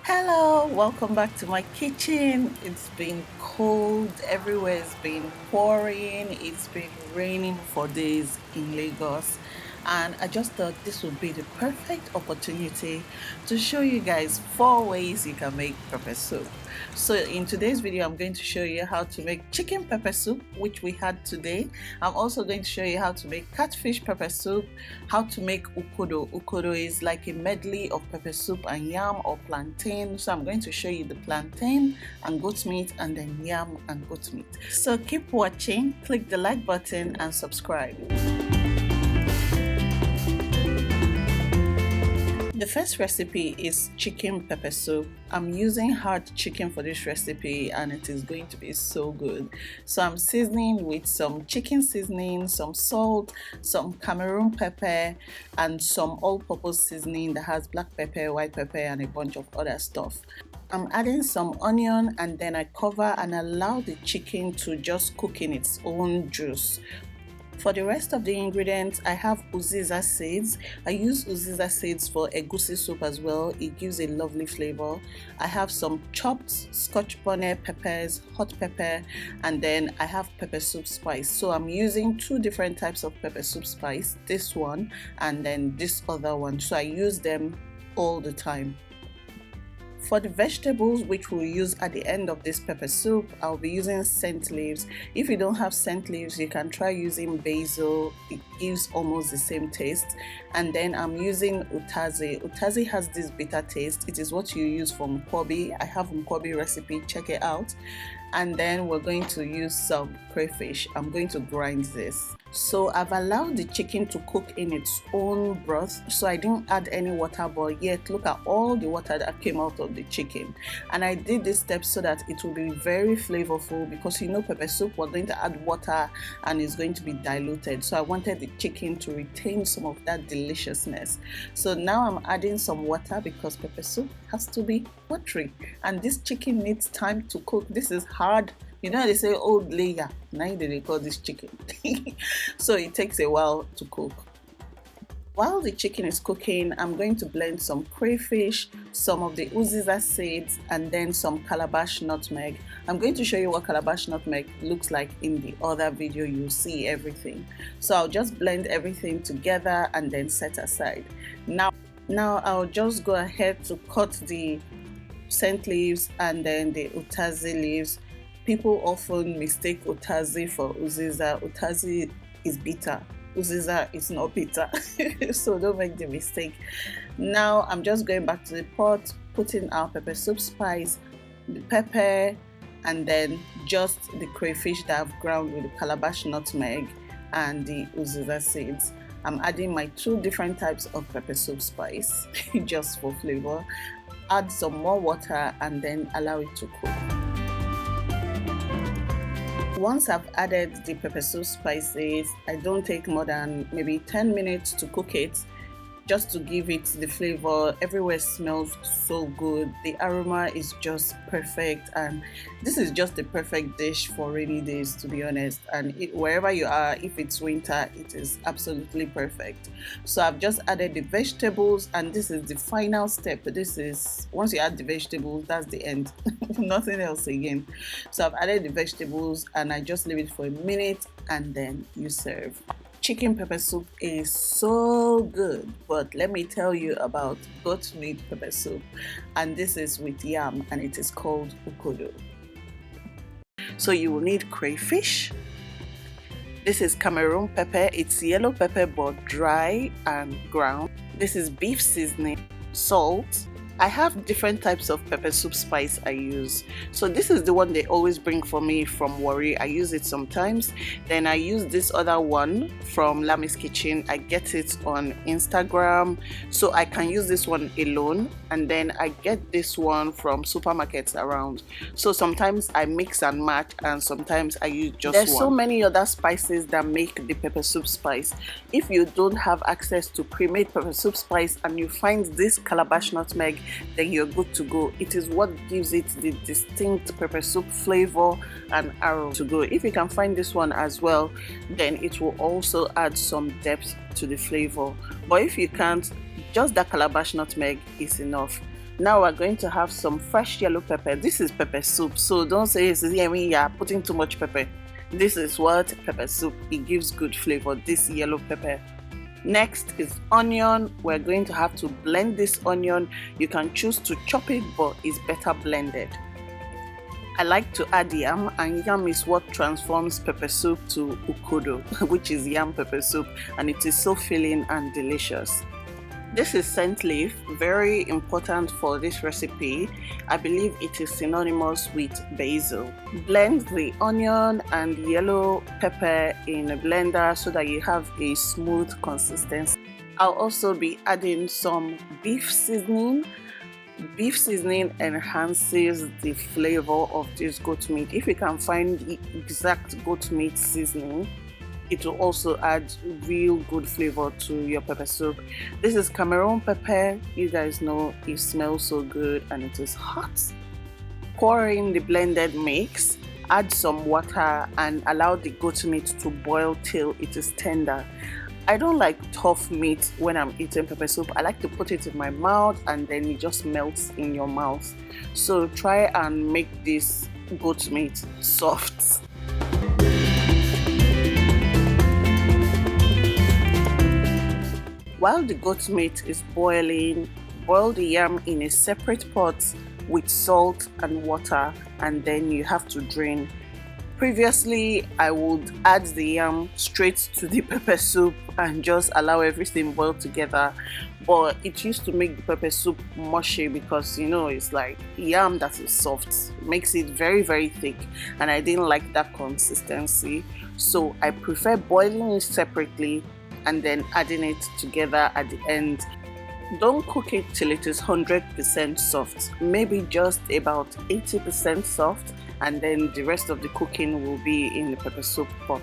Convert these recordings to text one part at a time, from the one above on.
Hello, welcome back to my kitchen. It's been cold everywhere, it's been pouring, it's been raining for days in Lagos, and I just thought this would be the perfect opportunity to show you guys 4 ways you can make pepper soup. So in today's video I'm going to show you how to make chicken pepper soup, which we had today. I'm also going to show you how to make catfish pepper soup, how to make ukodo. Ukodo is like a medley of pepper soup and yam or plantain. So I'm going to show you the plantain and goat meat, and then yam and goat meat. So keep watching, click the like button and subscribe. The first recipe is chicken pepper soup. I'm using hard chicken for this recipe and it is going to be so good. So I'm seasoning with some chicken seasoning, some salt, some Cameroon pepper, and some all-purpose seasoning that has black pepper, white pepper, and a bunch of other stuff. I'm adding some onion and then I cover and allow the chicken to just cook in its own juice. For the rest of the ingredients, I have uziza seeds. I use uziza seeds for egusi soup as well. It gives a lovely flavor. I have some chopped scotch bonnet peppers, hot pepper, and then I have pepper soup spice. So I'm using two different types of pepper soup spice, this one and then this other one. So I use them all the time. For the vegetables which we'll use at the end of this pepper soup, I'll be using scent leaves. If you don't have scent leaves, you can try using basil. It gives almost the same taste. And then I'm using utazi. Utazi has this bitter taste. It is what you use for nkwobi. I have nkwobi recipe, check it out. And then we're going to use some crayfish. I'm going to grind this. So I've allowed the chicken to cook in its own broth, so I didn't add any water, but yet look at all the water that came out of the chicken. And I did this step so that it will be very flavorful, because you know pepper soup, we're going to add water and it's going to be diluted. So I wanted the chicken to retain some of that deliciousness. So now I'm adding some water because pepper soup has to be watery, and this chicken needs time to cook. This is hard. You know, they say old layer, now they call this chicken. So it takes a while to cook. While the chicken is cooking, I'm going to blend some crayfish, some of the uziza seeds, and then some calabash nutmeg. I'm going to show you what calabash nutmeg looks like in the other video. You'll see everything. So I'll just blend everything together and then set aside. Now I'll just go ahead to cut the scent leaves and then the utazi leaves. People often mistake utazi for uziza. Utazi is bitter. Uziza is not bitter. So don't make the mistake. Now I'm just going back to the pot, putting our pepper soup spice, the pepper, and then just the crayfish that I've ground with the calabash nutmeg and the uziza seeds. I'm adding my two different types of pepper soup spice just for flavor. Add some more water and then allow it to cook. Once I've added the pepper soup spices, I don't take more than maybe 10 minutes to cook it, just to give it the flavor. Everywhere smells so good. The aroma is just perfect, and this is just the perfect dish for rainy days, to be honest. And wherever you are, if it's winter, it is absolutely perfect. So I've just added the vegetables, and this is the final step. This is, once you add the vegetables, that's the end. Nothing else again. So I've added the vegetables and I just leave it for a minute and then you serve. Chicken pepper soup is so good, but let me tell you about goat meat pepper soup, and this is with yam and it is called ukodo. So you will need crayfish. This is Cameroon pepper. It's yellow pepper but dry and ground. This is beef seasoning, salt. I have different types of pepper soup spice I use. So this is the one they always bring for me from Warri. I use it sometimes. Then I use this other one from Lami's Kitchen. I get it on Instagram. So I can use this one alone. And then I get this one from supermarkets around. So sometimes I mix and match, and sometimes I use just one. There's so many other spices that make the pepper soup spice. If you don't have access to pre-made pepper soup spice and you find this calabash nutmeg, then you're good to go. It is what gives it the distinct pepper soup flavor and aroma to go. If you can find this one as well, then it will also add some depth to the flavor. But if you can't, just that calabash nutmeg is enough. Now we're going to have some fresh yellow pepper. This is pepper soup, so don't say you're putting too much pepper. This is what pepper soup, it gives good flavor, this yellow pepper. Next is onion. We're going to have to blend this onion. You can choose to chop it, but it's better blended. I like to add yam, and yam is what transforms pepper soup to Ukodo, which is yam pepper soup, and it is so filling and delicious. This is scent leaf, very important for this recipe. I believe it is synonymous with basil. Blend the onion and yellow pepper in a blender so that you have a smooth consistency. I'll also be adding some beef seasoning. Beef seasoning enhances the flavor of this goat meat. If you can find the exact goat meat seasoning, it will also add real good flavor to your pepper soup. This is Cameroon pepper. You guys know it smells so good and it is hot. Pour in the blended mix, add some water and allow the goat meat to boil till it is tender. I don't like tough meat when I'm eating pepper soup. I like to put it in my mouth and then it just melts in your mouth. So try and make this goat meat soft. While the goat meat is boiling, boil the yam in a separate pot with salt and water, and then you have to drain. Previously, I would add the yam straight to the pepper soup and just allow everything boil together, but it used to make the pepper soup mushy because it's like yam that is soft. It makes it very, very thick, and I didn't like that consistency. So I prefer boiling it separately and then adding it together at the end. Don't cook it till it is 100% soft, maybe just about 80% soft, and then the rest of the cooking will be in the pepper soup pot.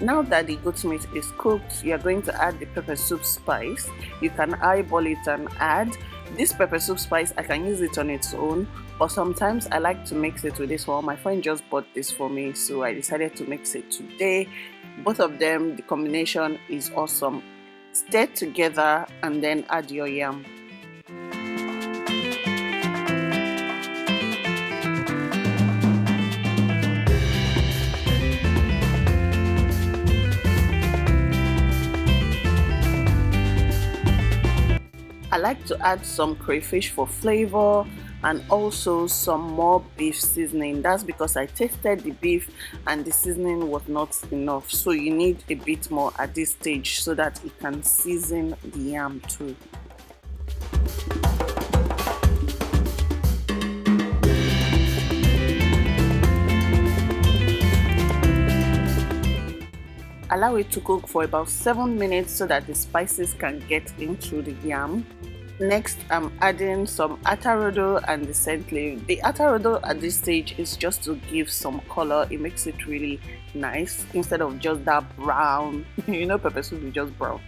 Now that the goat meat is cooked, you are going to add the pepper soup spice. You can eyeball it and add. This pepper soup spice, I can use it on its own, but sometimes I like to mix it with this one. My friend just bought this for me, so I decided to mix it today. Both of them, the combination is awesome. Stir together and then add your yam. I like to add some crayfish for flavor and also some more beef seasoning. That's because I tasted the beef and the seasoning was not enough, so you need a bit more at this stage so that it can season the yam too. Allow it to cook for about 7 minutes so that the spices can get into the yam. Next, I'm adding some atarodo and the scent leaf. The atarodo at this stage is just to give some color. It makes it really nice instead of just that brown. Pepper soup is just brown.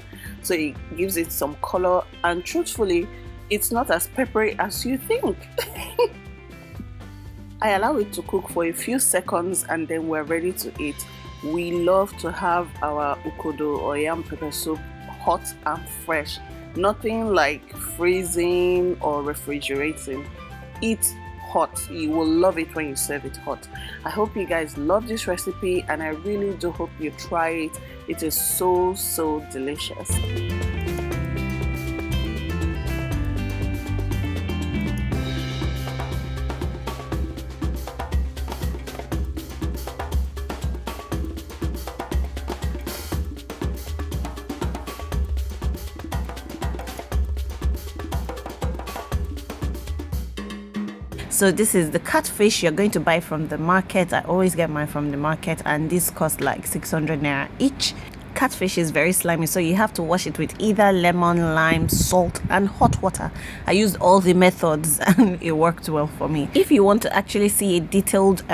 So it gives it some color, and truthfully, it's not as peppery as you think. I allow it to cook for a few seconds and then we're ready to eat. We love to have our Ukodo or yam pepper soup hot and fresh. Nothing like freezing or refrigerating. Eat hot. You will love it when you serve it hot. I hope you guys love this recipe and I really do hope you try it. It is so delicious. So this is the catfish you're going to buy from the market. I always get mine from the market, and this costs like 600 naira each. Catfish is very slimy, so you have to wash it with either lemon, lime, salt and hot water. I used all the methods and it worked well for me. If you want to actually see a detailed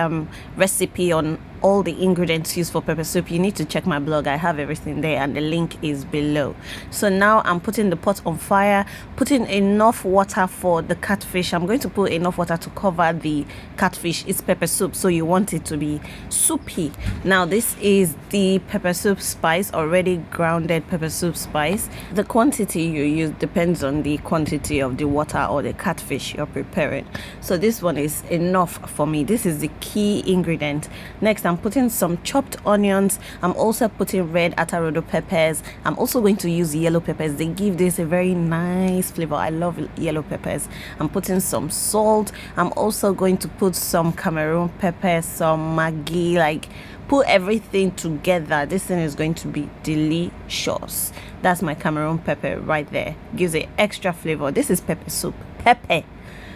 recipe on all the ingredients used for pepper soup, you need to check my blog. I have everything there and the link is below. So now I'm putting the pot on fire, putting enough water for the catfish. I'm going to put enough water to cover the catfish. It's pepper soup, so you want it to be soupy. Now this is the pepper soup spice, already grounded pepper soup spice. The quantity you use depends on the quantity of the water or the catfish you're preparing. So this one is enough for me. This is the key ingredient. Next, I'm putting some chopped onions. I'm also putting red atarodo peppers. I'm also going to use yellow peppers. They give this a very nice flavor. I love yellow peppers. I'm putting some salt. I'm also going to put some Cameroon pepper, some Maggi, like put everything together. This thing is going to be delicious. That's my Cameroon pepper right there. Gives it extra flavor. This is pepper soup. Pepper.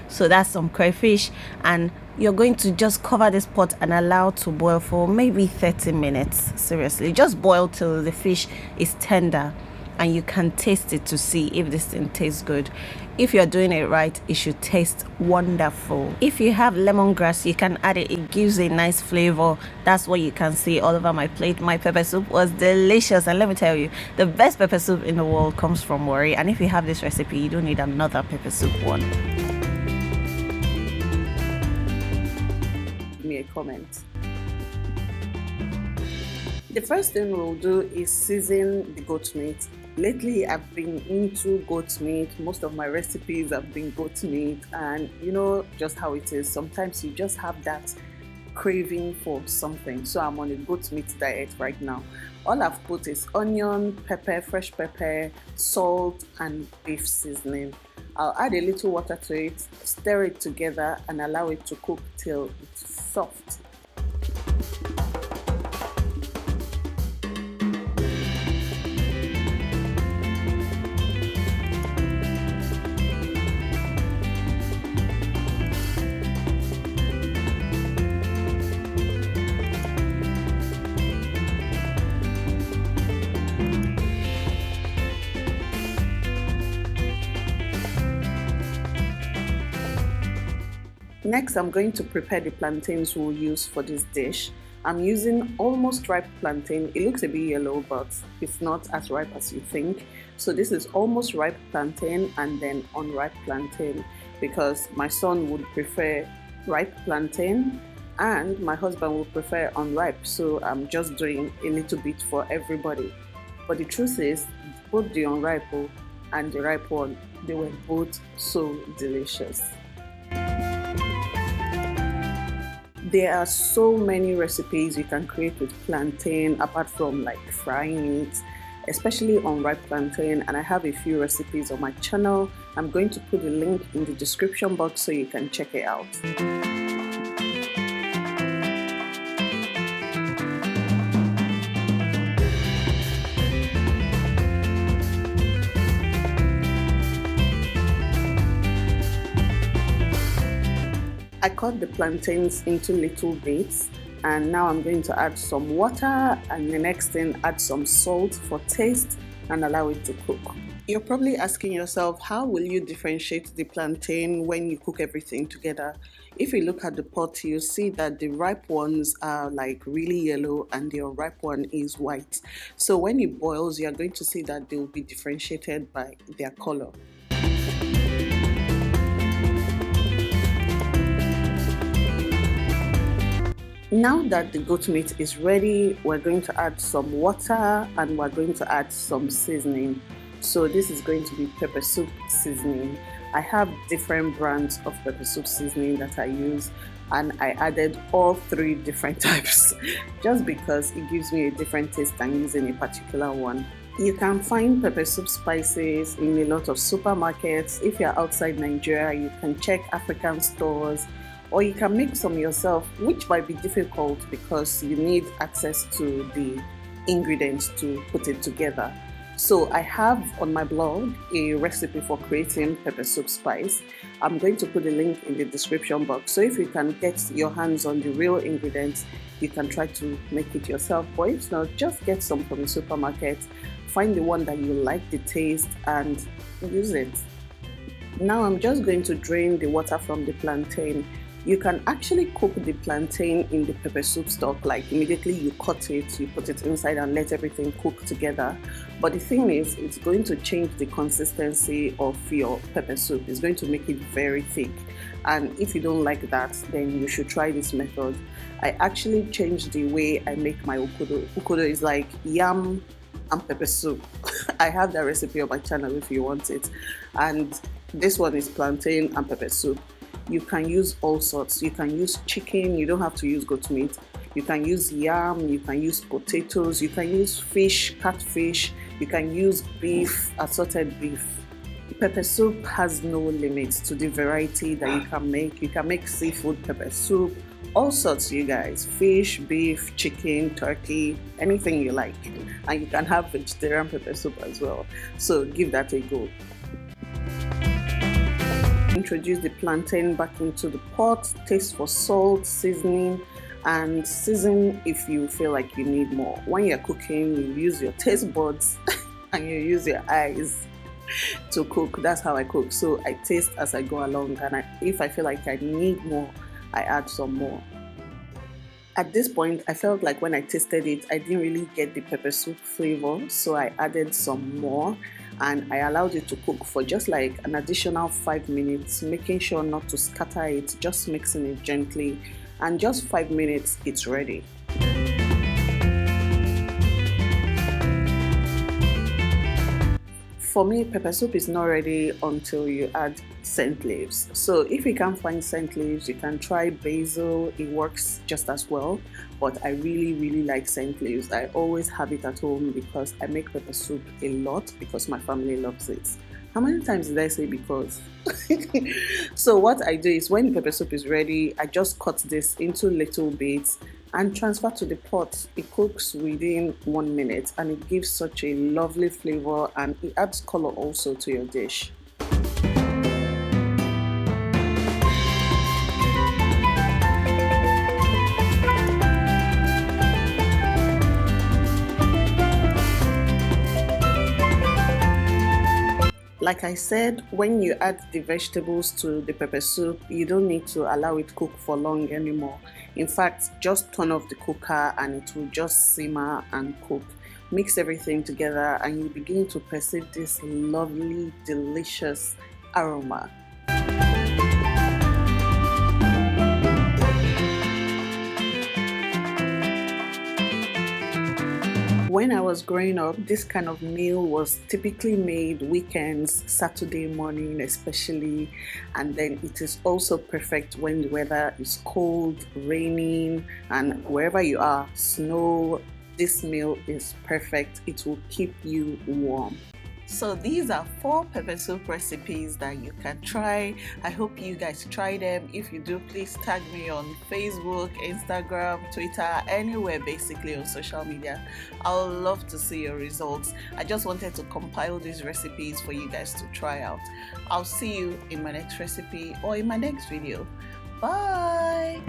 So that's some crayfish, and you're going to just cover this pot and allow to boil for maybe 30 minutes. Seriously, just boil till the fish is tender and you can taste it to see if this thing tastes good. If you're doing it right, it should taste wonderful. If you have lemongrass, you can add it. It gives a nice flavor. That's what you can see all over my plate. My pepper soup was delicious, and let me tell you, the best pepper soup in the world comes from Warri. And if you have this recipe, you don't need another pepper soup one. Me a comment. The first thing we'll do is season the goat meat. Lately, I've been into goat meat. Most of my recipes have been goat meat, and you know just how it is. Sometimes you just have that craving for something. So I'm on a goat meat diet right now. All I've put is onion, pepper, fresh pepper, salt, and beef seasoning. I'll add a little water to it, stir it together, and allow it to cook till it's soft. Next, I'm going to prepare the plantains we'll use for this dish. I'm using almost ripe plantain. It looks a bit yellow, but it's not as ripe as you think. So this is almost ripe plantain and then unripe plantain, because my son would prefer ripe plantain and my husband would prefer unripe. So I'm just doing a little bit for everybody. But the truth is, both the unripe and the ripe one, they were both so delicious. There are so many recipes you can create with plantain apart from like frying it, especially on ripe plantain, and I have a few recipes on my channel. I'm going to put a link in the description box so you can check it out. I cut the plantains into little bits, and now I'm going to add some water, and the next thing, add some salt for taste and allow it to cook. You're probably asking yourself, how will you differentiate the plantain when you cook everything together? If you look at the pot, you'll see that the ripe ones are like really yellow and the unripe one is white. So when it boils, you're going to see that they will be differentiated by their color. Now that the goat meat is ready, we're going to add some water and we're going to add some seasoning. So this is going to be pepper soup seasoning. I have different brands of pepper soup seasoning that I use, and I added all 3 different types just because it gives me a different taste than using a particular one. You can find pepper soup spices in a lot of supermarkets. If you're outside Nigeria, you can check African stores, or you can make some yourself, which might be difficult because you need access to the ingredients to put it together. So I have on my blog a recipe for creating pepper soup spice. I'm going to put a link in the description box. So if you can get your hands on the real ingredients, you can try to make it yourself. But if not, just get some from the supermarket. Find the one that you like the taste and use it. Now I'm just going to drain the water from the plantain. You can actually cook the plantain in the pepper soup stock, like immediately you cut it, you put it inside and let everything cook together. But the thing is, it's going to change the consistency of your pepper soup. It's going to make it very thick. And if you don't like that, then you should try this method. I actually changed the way I make my Ukodo. Ukodo is like yam and pepper soup. I have that recipe on my channel if you want it. And this one is plantain and pepper soup. You can use all sorts. You can use chicken, you don't have to use goat meat. You can use yam, you can use potatoes, you can use fish, catfish, you can use beef, assorted beef. Pepper soup has no limits to the variety that you can make. You can make seafood pepper soup, all sorts, you guys. Fish, beef, chicken, turkey, anything you like. And you can have vegetarian pepper soup as well. So give that a go. Introduce the plantain back into the pot, taste for salt, seasoning, and season if you feel like you need more. When you're cooking, you use your taste buds and you use your eyes to cook. That's how I cook. So I taste as I go along, and if I feel like I need more, I add some more. At this point, I felt like when I tasted it, I didn't really get the pepper soup flavor, so I added some more and I allowed it to cook for just like an additional 5 minutes, making sure not to scatter it, just mixing it gently, and just 5 minutes, it's ready. For me, pepper soup is not ready until you add scent leaves. So if you can't find scent leaves, you can try basil. It works just as well. But I really like scent leaves. I always have it at home because I make pepper soup a lot because my family loves it. How many times did I say because? So what I do is when the pepper soup is ready, I just cut this into little bits and transfer to the pot. It cooks within 1 minute and it gives such a lovely flavor and it adds color also to your dish. Like I said, when you add the vegetables to the pepper soup, you don't need to allow it cook for long anymore. In fact, just turn off the cooker and it will just simmer and cook. Mix everything together and you begin to perceive this lovely, delicious aroma. When I was growing up, this kind of meal was typically made weekends, Saturday morning especially, and then it is also perfect when the weather is cold, raining, and wherever you are, snow. This meal is perfect. It will keep you warm. So these are 4 pepper soup recipes that you can try. I hope you guys try them. If you do, please tag me on Facebook, Instagram, Twitter, anywhere basically on social media. I would love to see your results. I just wanted to compile these recipes for you guys to try out. I'll see you in my next recipe or in my next video. Bye!